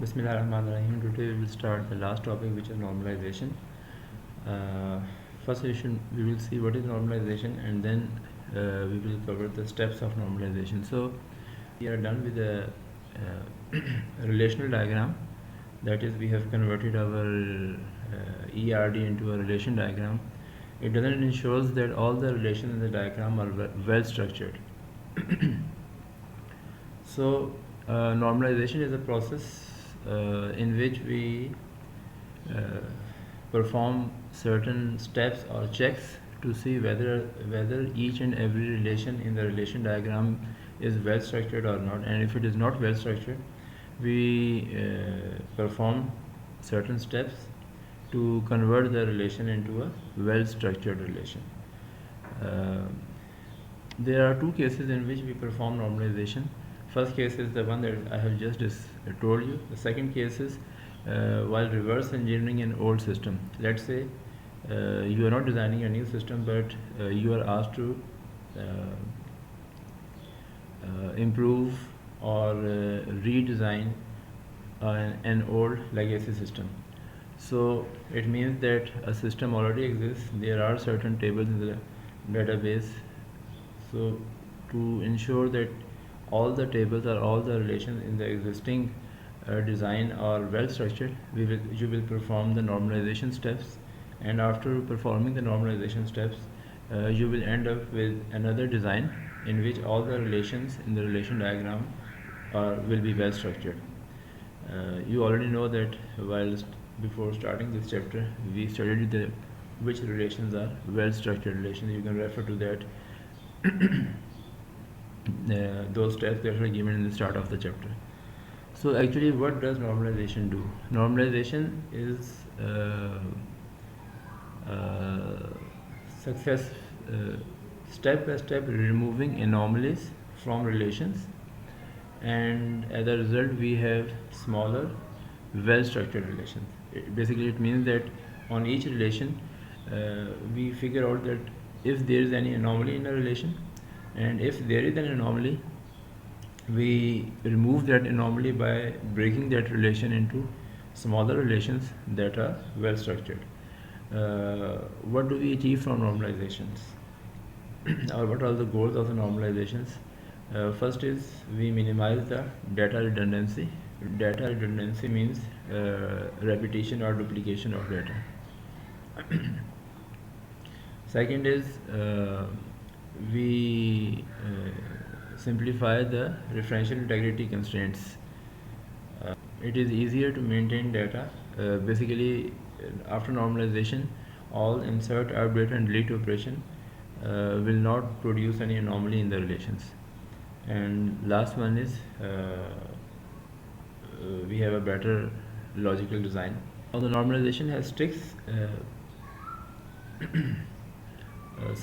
Bismillahirrahmanirrahim. Today we will start the last topic, which is normalization. First we will see what is normalization, and then we will cover the steps of normalization. So we are done with the relational diagram. That is, we have converted our ERD into a relation diagram. It doesn't ensures that all the relations in the diagram are well structured. So normalization is a process in which we perform certain steps or checks to see whether each and every relation in the relation diagram is well structured or not, and if it is not well structured, we perform certain steps to convert the relation into a well structured relation. There are two cases in which we perform normalization. First case is the one that I have just told you. The second case is while reverse engineering an old system. Let's say you are not designing a new system, but you are asked to improve or redesign an old legacy system. So it means that a system already exists. There are certain tables in the database. So to ensure that all the tables or all the relations in the existing design are well structured, you will perform the normalization steps, and after performing the normalization steps, you will end up with another design in which all the relations in the relation diagram will be well structured. You already know that before starting this chapter, we studied which relations are well structured relations. You can refer to that. Those steps that are given in the start of the chapter. So actually, what does normalization do? Normalization is step by step removing anomalies from relations, and as a result we have smaller well structured relations. Basically it means that on each relation we figure out that if there is any anomaly in a relation, and if there is an anomaly, we remove that anomaly by breaking that relation into smaller relations that are well structured. What do we achieve from normalizations? Or what are the goals of the normalizations? First is we minimize the data redundancy. Data redundancy means repetition or duplication of data. Second is we simplify the referential integrity constraints. It is easier to maintain data. Basically, after normalization, all insert, update and delete operation will not produce any anomaly in the relations. And last one is we have a better logical design. Now the normalization has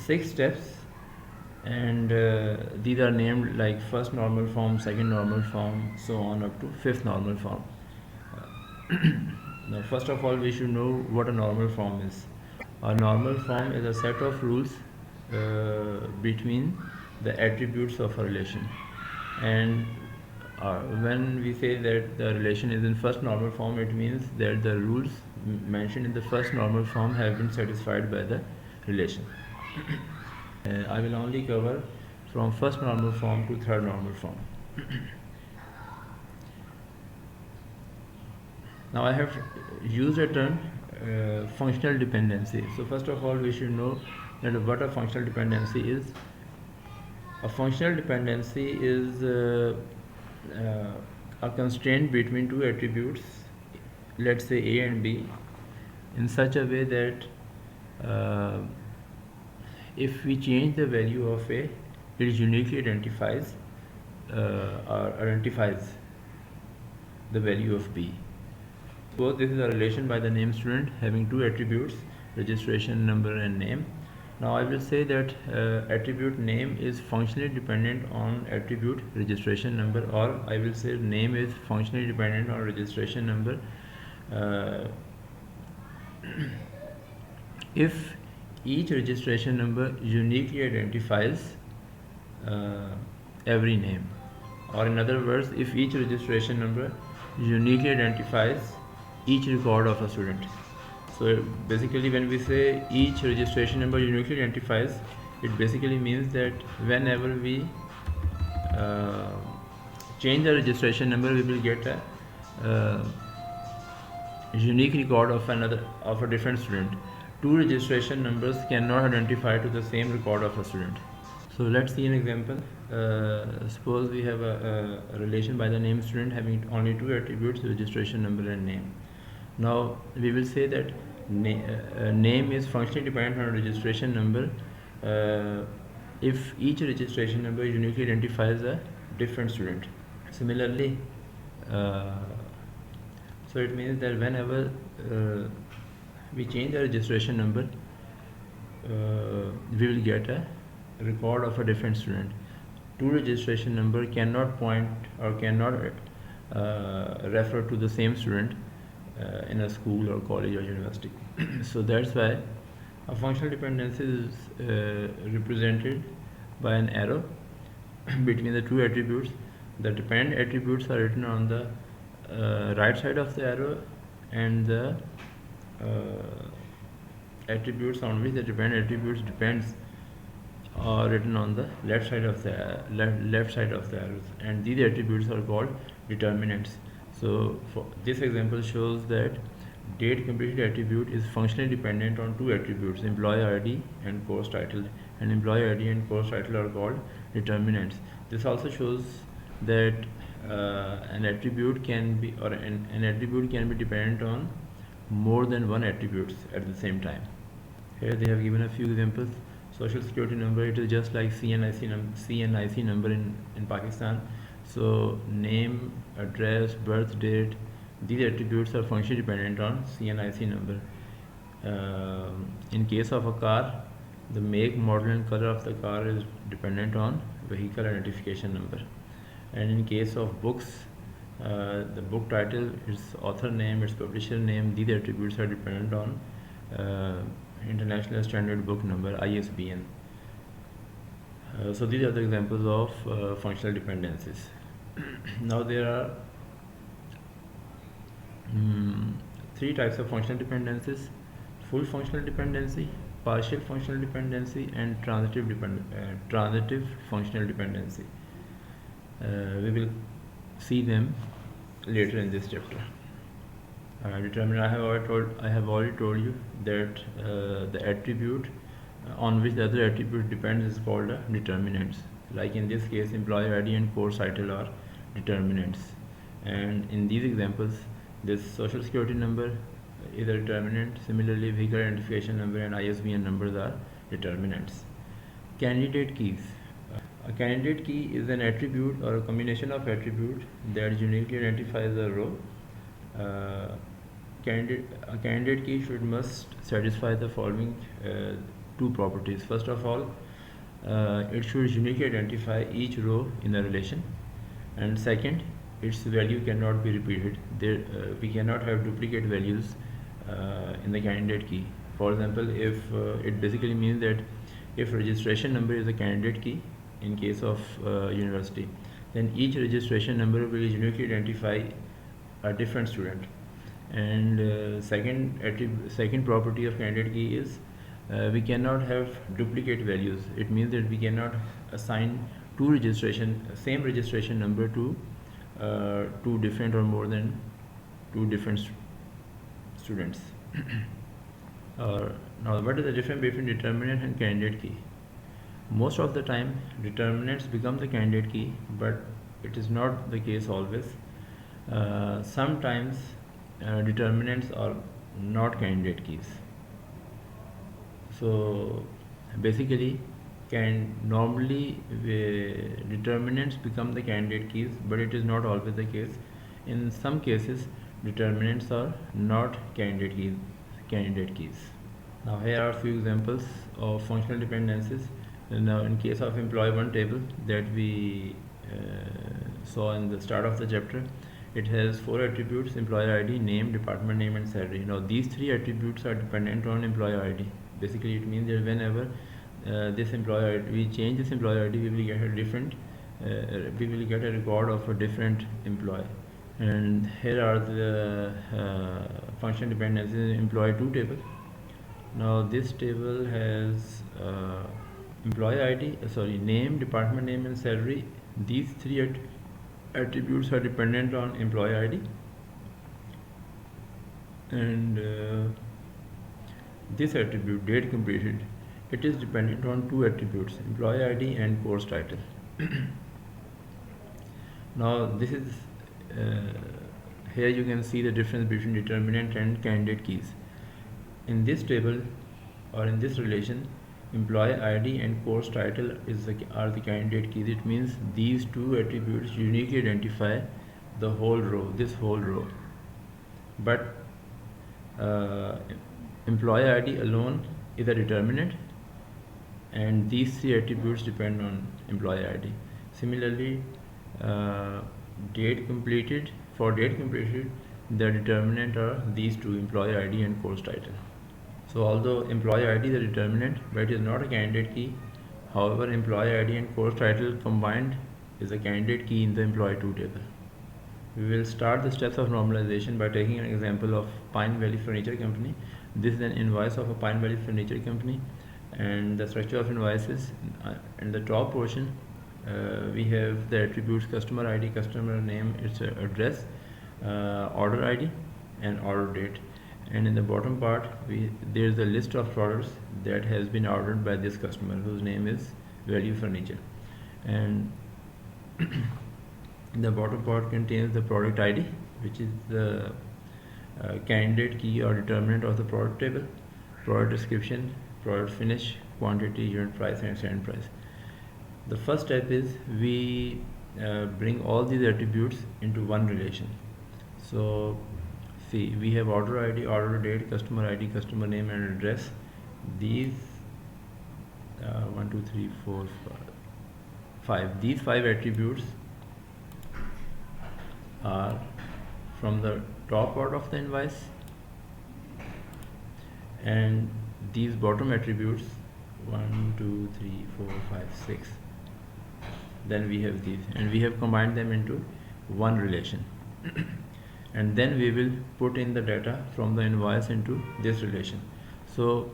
six steps, and these are named like first normal form, second normal form, so on up to fifth normal form. Now first of all, we should know what a normal form is. A normal form is a set of rules between the attributes of a relation, and when we say that the relation is in first normal form, it means that the rules mentioned in the first normal form have been satisfied by the relation. I will only cover from first normal form to third normal form. Now I have used a term functional dependency. So first of all, we should know that what a functional dependency is. A functional dependency is a constraint between two attributes, let's say A and B, in such a way that if we change the value of A, it uniquely identifies the value of B. Suppose this is a relation by the name student having two attributes, registration number and name. Now I will say that attribute name is functionally dependent on attribute registration number, or I will say name is functionally dependent on registration number if each registration number uniquely identifies every name, or in other words, if each registration number uniquely identifies each record of a student. So basically when we say each registration number uniquely identifies, it basically means that whenever we uh, change the registration number, we will get a unique record of a different student. Two registration numbers cannot identify to the same record of a student. So let's see an example. Suppose we have a relation by the name student having only two attributes: registration number and name. Now we will say that name is functionally dependent on registration number if each registration number uniquely identifies a different student. Similarly, uh, so it means that whenever we change the registration number, we will get a record of a different student. Two registration number cannot point or cannot refer to the same student in a school or college or university. So that's why a functional dependency is represented by an arrow between the two attributes. The dependent attributes are written on the right side of the arrow, and the attributes on which the dependent attributes depends are written on the left side of the arrows, and these attributes are called determinants. So for this example shows that date completed attribute is functionally dependent on two attributes: employee ID and course title, and employee ID and course title are called determinants. This also shows that an attribute can be dependent on more than one attributes at the same time. Here they have given a few examples. Social security number, it is just like CNIC number in Pakistan. So name, address, birth date, these attributes are functionally dependent on CNIC number. In case of a car, the make, model and color of the car is dependent on vehicle identification number. And in case of books, the book title, its author name, its publisher name, these attributes are dependent on International Standard Book Number, ISBN. So these are the examples of functional dependencies. Now there are three types of functional dependencies: full functional dependency, partial functional dependency, and transitive functional dependency. We will see them later in this chapter. Determinant, I have already told you that the attribute on which the other attribute depends is called a determinants. Like in this case, employee ID and course title are determinants, and in these examples, this social security number is a determinant. Similarly, vehicle identification number and ISBN numbers are determinants. Candidate keys. A candidate key is an attribute or a combination of attributes that uniquely identifies a row. A candidate key must satisfy the following two properties. First of all, it should uniquely identify each row in a relation, and second, its value cannot be repeated. We cannot have duplicate values in the candidate key. For example, if it basically means that if registration number is a candidate key in case of university, then each registration number will uniquely identify a different student. And second property of candidate key is we cannot have duplicate values. It means that we cannot assign same registration number to two different or more than two different students. Now, what is the difference between determinant and candidate key? Most of the time, determinants become the candidate key, but it is not the case always. Sometimes determinants are not candidate keys. So basically, normally determinants become the candidate keys, but it is not always the case. In some cases, determinants are not candidate keys. Now here are a few examples of functional dependencies. Now in case of employee one table that we saw in the start of the chapter, it has four attributes: employer ID, name, department name, and salary. Now these three attributes are dependent on employer ID. Basically it means that whenever we change this employer ID, we will get a record of a different employee. And here are the function dependencies in employee 2 table. Now this table has employee ID, name, department name and salary. These three attributes are dependent on employee ID, and this attribute date completed, it is dependent on two attributes, employee ID and course title. Now this is here you can see the difference between determinant and candidate keys. In this table or in this relation, employee ID and course title are the candidate keys. It means these two attributes uniquely identify the whole row, this whole row. But employee ID alone is a determinant, and these three attributes depend on employee ID. Similarly, date completed, the determinant are these two, employee ID and course title. So although employee ID is a determinant, but it is not a candidate key. However, employee ID and course title combined is a candidate key in the employee 2 table. We will start the steps of normalization by taking an example of Pine Valley Furniture Company. This is an invoice of a Pine Valley Furniture Company, and the structure of invoices, in the top portion we have the attributes customer ID, customer name, its address, order ID and order date, and in the bottom part there is a list of products that has been ordered by this customer whose name is Value Furniture, and the bottom part contains the product ID, which is the candidate key or determinant of the product table, product description, product finish, quantity, unit price and selling price. The first step is we bring all these attributes into one relation. So see, we have order ID, order date, customer ID, customer name and address. These 1, 2, 3, 4, 5. These 5 attributes are from the top part of the invoice, and these bottom attributes 1, 2, 3, 4, 5, 6. Then we have these, and we have combined them into one relation. And then we will put in the data from the invoice into this relation. So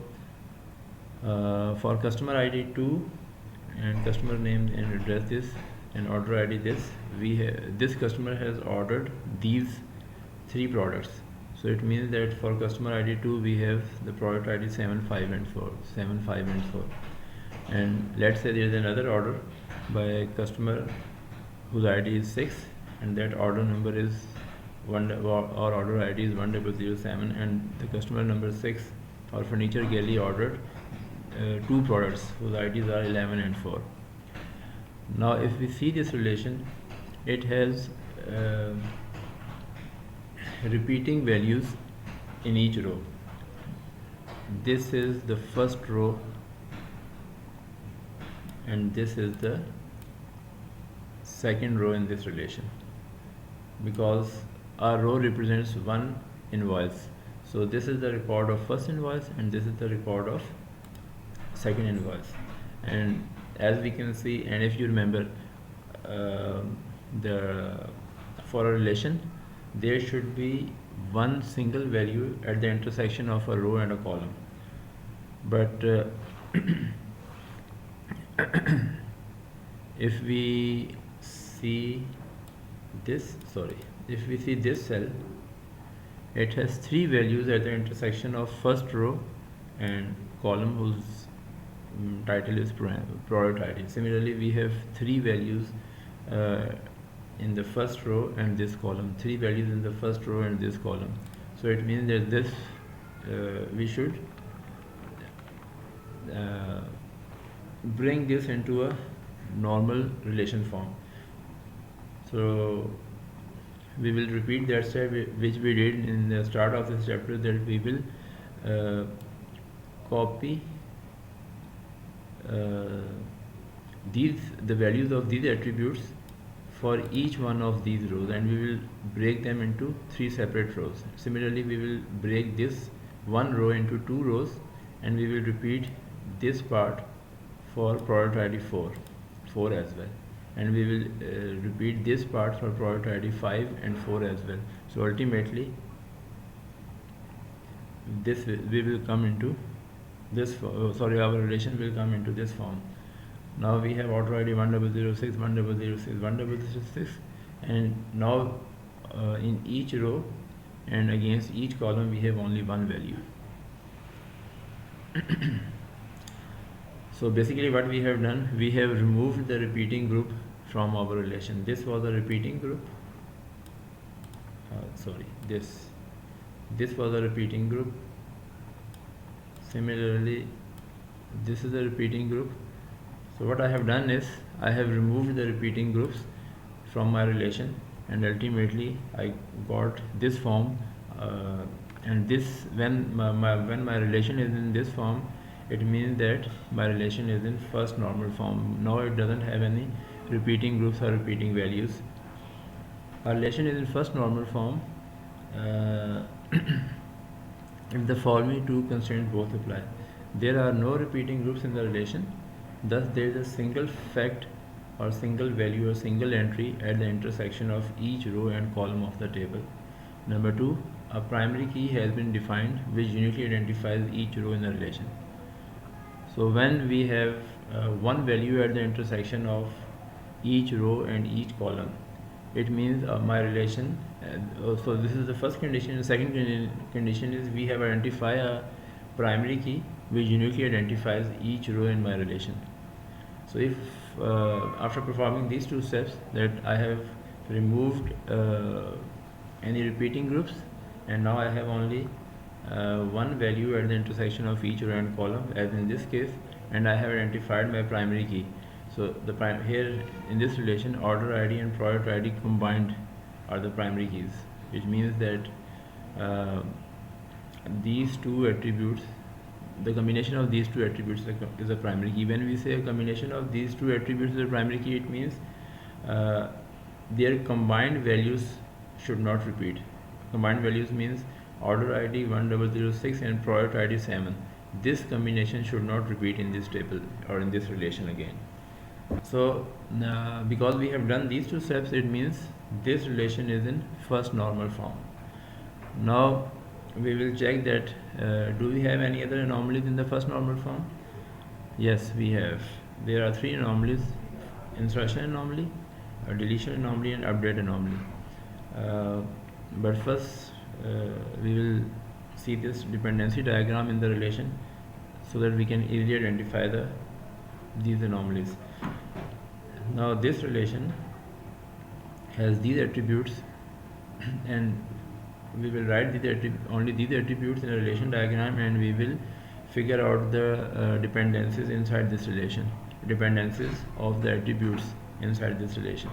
for customer ID 2 and customer name and address this and order ID this, this customer has ordered these 3 products. So it means that for customer ID 2 we have the product ID 7, 5 and 4, 7, 5 and 4. And let's say there is another order by a customer whose ID is 6, and that order number is or order ID is 1007, and the customer number 6 or Furniture Gallery ordered 2 products whose IDs are 11 and 4. Now if we see this relation, it has repeating values in each row. This is the first row and this is the second row in this relation, because our row represents one invoice. So this is the record of first invoice and this is the record of second invoice. And as we can see, and if you remember, for a relation there should be one single value at the intersection of a row and a column. But if we see this cell, it has 3 values at the intersection of first row and column whose title is product ID. Similarly, we have 3 values in the first row and this column, 3 values in the first row and this column. So it means that this we should bring this into a normal relation form. So we will repeat that step which we did in the start of this chapter, that we will copy the values of these attributes for each one of these rows, and we will break them into 3 separate rows. Similarly, we will break this one row into 2 rows, and we will repeat this part for product ID 4 as well. and we will repeat this part for product ID 5 and 4 as well. So ultimately we will come into this our relation will come into this form. Now we have order ID 1006, 1006, 1006, and now in each row and against each column we have only one value. So basically what we have done, we have removed the repeating group from our relation. This was a repeating group, this was a repeating group. Similarly this is a repeating group. So what I have done is I have removed the repeating groups from my relation, and ultimately I got this form, and this when my relation is in this form, it means that my relation is in first normal form. Now it doesn't have any repeating groups or repeating values. Our relation is in first normal form if the following two constraints both apply. There are no repeating groups in the relation, thus there is a single fact or single value or single entry at the intersection of each row and column of the table. Number 2, a primary key has been defined which uniquely identifies each row in the relation. So when we have one value at the intersection of each row and each column, it means my relation, so this is the first condition. The second condition is we have identified a primary key which uniquely identifies each row in my relation. So if after performing these two steps, that I have removed any repeating groups, and now I have only one value at the intersection of each row and column, as in this case, and I have identified my primary key. So here in this relation, order ID and product ID combined are the primary keys, which means that these two attributes, the combination of these two attributes is a primary key. When we say a combination of these two attributes is a primary key, it means their combined values should not repeat. Combined values means order ID 1006 and product ID 7. This combination should not repeat in this table or in this relation again. So because we have done these two steps, it means this relation is in first normal form. Now we will check that do we have any other anomalies in the first normal form? Yes, we have. There are three anomalies: insertion anomaly, deletion anomaly, and update anomaly. But first we will see this dependency diagram in the relation so that we can easily identify these anomalies. Now this relation has these attributes, and we will write only these attributes in a relation diagram, and we will figure out the dependencies inside this relation, dependencies of the attributes inside this relation.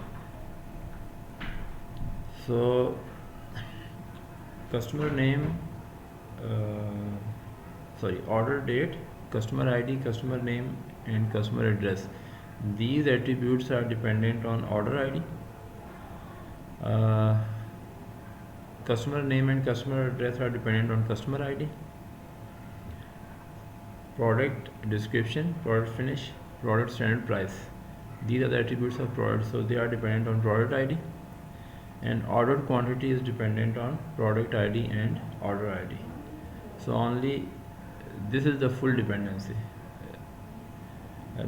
So customer name, order date, customer ID, customer name, and customer address. These attributes are dependent on order ID. Customer name and customer address are dependent on customer ID. Product description, product finish, product standard price. These are the attributes of product, so they are dependent on product ID. And ordered quantity is dependent on product ID and order ID. So only this is the full dependency,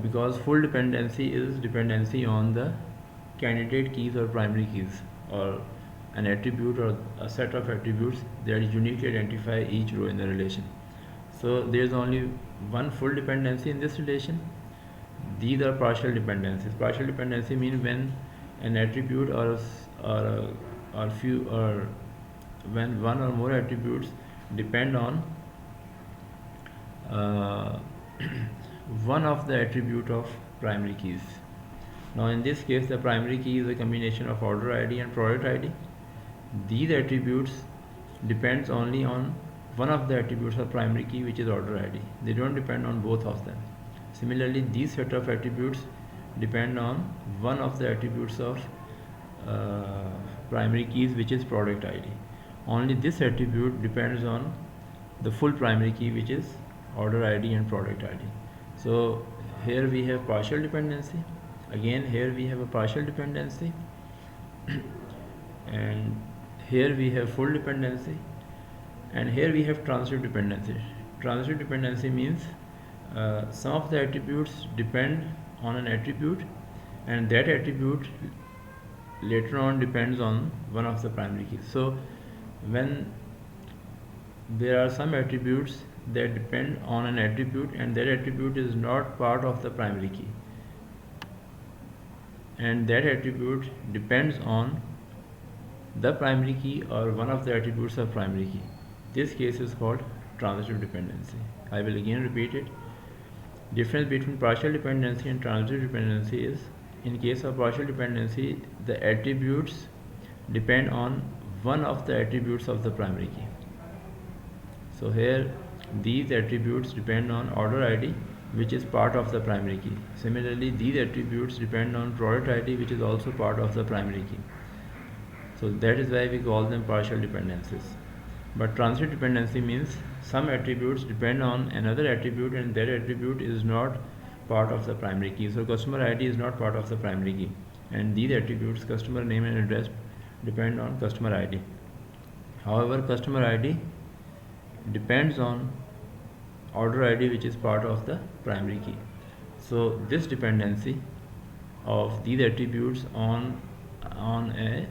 because full dependency is dependency on the candidate keys or primary keys, or an attribute or a set of attributes that uniquely identify each row in the relation. So there is only one full dependency in this relation. These are partial dependencies. Partial dependency means when an attribute or when one or more attributes depend on one of the attribute of primary keys. Now in this case, the primary key is a combination of order ID and product ID. These attributes depends only on one of the attributes of primary key, which is order ID. They don't depend on both of them. Similarly, these set of attributes depend on one of the attributes of primary keys, which is product ID. Only this attribute depends on the full primary key, which is order ID and product ID. So here we have partial dependency. Again, here we have a partial dependency, and here we have full dependency, and here we have transitive dependency. Transitive dependency means some of the attributes depend on an attribute, and that attribute later on depends on one of the primary keys. So when there are some attributes that depend on an attribute and that attribute is not part of the primary key, and that attribute depends on the primary key or one of the attributes of primary key, this case is called transitive dependency. I will again repeat it. Difference between partial dependency and transitive dependency is, in case of partial dependency, the attributes depend on one of the attributes of the primary key. So here these attributes depend on order ID, which is part of the primary key. Similarly, these attributes depend on product ID, which is also part of the primary key. So that is why we call them partial dependencies. But transitive dependency means some attributes depend on another attribute and that attribute is not part of the primary key. So customer ID is not part of the primary key, and these attributes, customer name and address, depend on customer ID. However, customer ID depends on order ID, which is part of the primary key. So this dependency of these attributes on a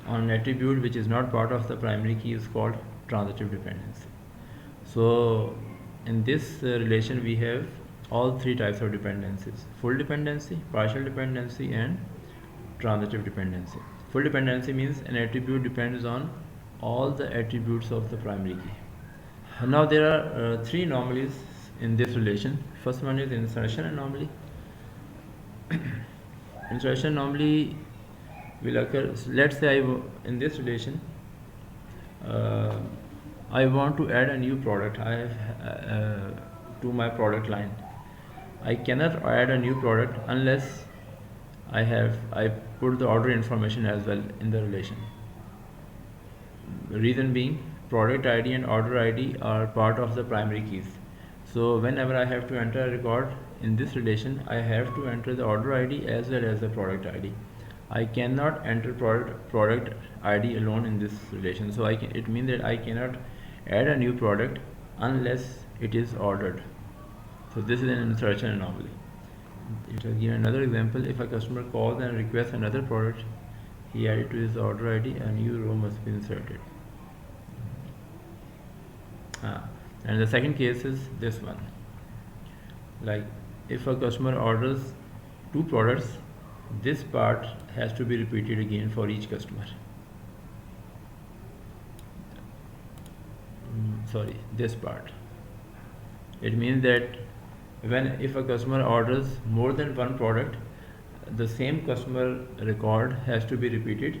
on an attribute which is not part of the primary key is called transitive dependency. So in this relation we have all three types of dependencies: full dependency, partial dependency, and transitive dependency. Full dependency means an attribute depends on all the attributes of the primary key. Now there are three anomalies in this relation. First one is insertion anomaly. Insertion anomaly will occur. Let's say in this relation I want to add a new product to my product line. I cannot add a new product unless I put the order information as well in the relation. Reason being, product ID and order ID are part of the primary keys. So whenever I have to enter a record in this relation, I have to enter the order ID as well as the product ID. I cannot enter product ID alone in this relation. So it means that I cannot add a new product unless it is ordered. So this is an insertion anomaly. It will give another example. If a customer calls and requests another product, he added to his order ID, a new row must be inserted. And the second case is this one. Like if a customer orders two products, this part has to be repeated again for each customer. This part. It means that if a customer orders more than one product, the same customer record has to be repeated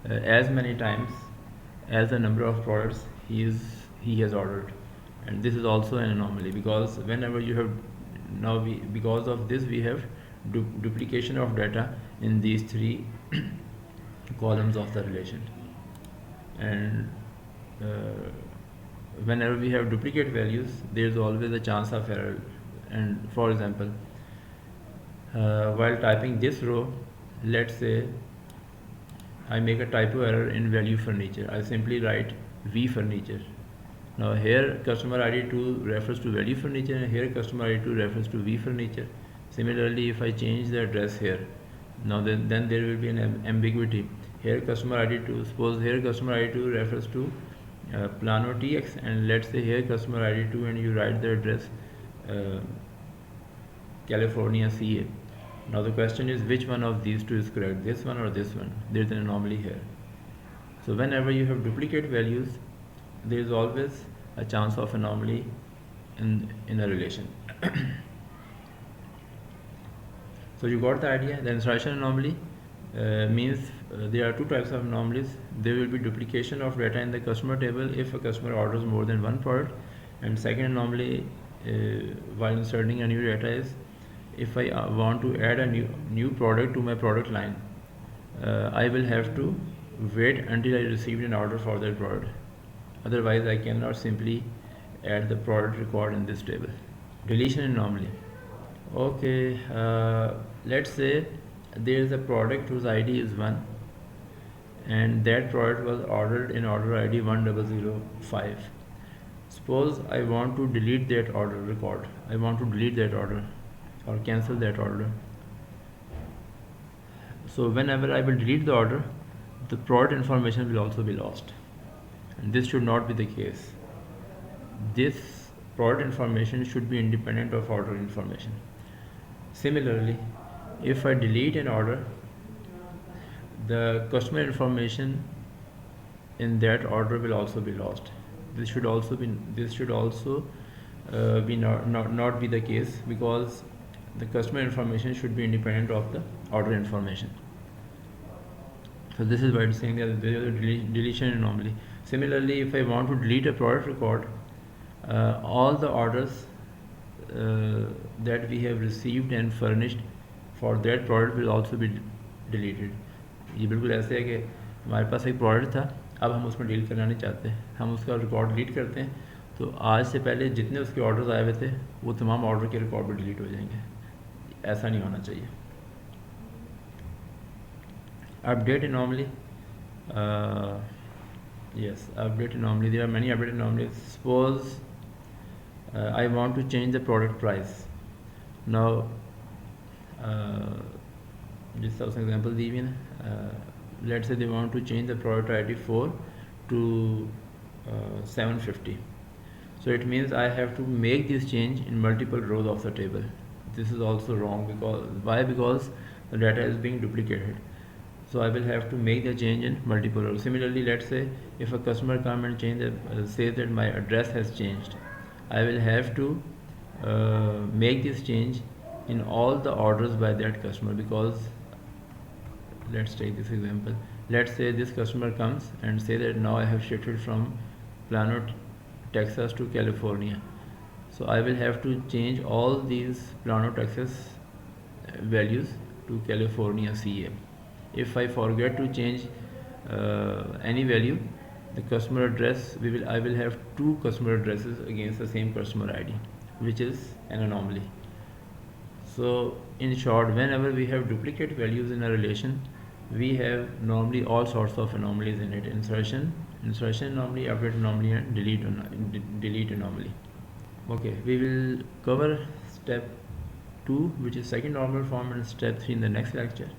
as many times as the number of products he has ordered. And this is also an anomaly, because whenever you have because of this we have duplication of data in these three columns of the relation. And whenever we have duplicate values, there is always a chance of error. And for example, while typing this row, let's say I make a typo error in value furniture. I simply write V furniture. Now here customer ID 2 refers to value furniture, and here customer ID 2 refers to V furniture. Similarly, if I change the address here, now then there will be an ambiguity. Here customer ID 2, suppose here customer ID 2 refers to Plano TX, and let's say here customer ID 2 and you write the address California CA. Now the question is, which one of these two is correct, this one or this one? There is an anomaly here. So whenever you have duplicate values, there is always a chance of anomaly in a relation. So you got the idea. The insertion anomaly means there are two types of anomalies. There will be duplication of data in the customer table if a customer orders more than one product, and second anomaly while inserting a new data is if I want to add a new product to my product line, I will have to wait until I received an order for that product. Otherwise I cannot simply add the product record in this table. Deletion anomaly. Okay, let's say there is a product whose ID is 1, and that product was ordered in order ID 1005. Suppose I want to delete that order record. I want to delete that order or cancel that order. So whenever I will delete the order, the product information will also be lost. And this should not be the case. This product information should be independent of order information. Similarly, if I delete an order, the customer information in that order will also be lost. This should also be not be the case, because the customer information should be independent of the order information. So this is why it's saying that there is a deletion anomaly. Similarly, if I want to delete a product record, all the orders that we have received and furnished for that product will also be deleted. ये बिल्कुल ऐसे है कि हमारे पास एक product था, अब हम उसमें डील करना नहीं चाहते, हम उसका रिकॉर्ड डिलीट करते हैं, तो आज से पहले जितने उसके ऑर्डर्स आए हुए थे वो तमाम ऑर्डर के रिकॉर्ड भी डिलीट हो जाएंगे. ऐसा नहीं होना चाहिए. Update anomaly. Yes, update anomaly. There are many update anomalies. Suppose I want to change the product price. Now, just as an example, let's say they want to change the product ID 4 to 750. So it means I have to make this change in multiple rows of the table. This is also wrong. Because the data is being duplicated. So I will have to make the change in multiple rows. Similarly, let's say if a customer come and says that my address has changed, I will have to make this change in all the orders by that customer, because let's take this example. Let's say this customer comes and say that now I have shifted from Plano, Texas to California. So I will have to change all these Plano, Texas values to California, CA. If I forget to change any value, the customer address, I will have two customer addresses against the same customer ID, which is an anomaly. So in short, whenever we have duplicate values in a relation, we have normally all sorts of anomalies in it: insertion anomaly, update anomaly, and delete anomaly. Okay, we will cover step 2, which is second normal form, and step 3 in the next lecture.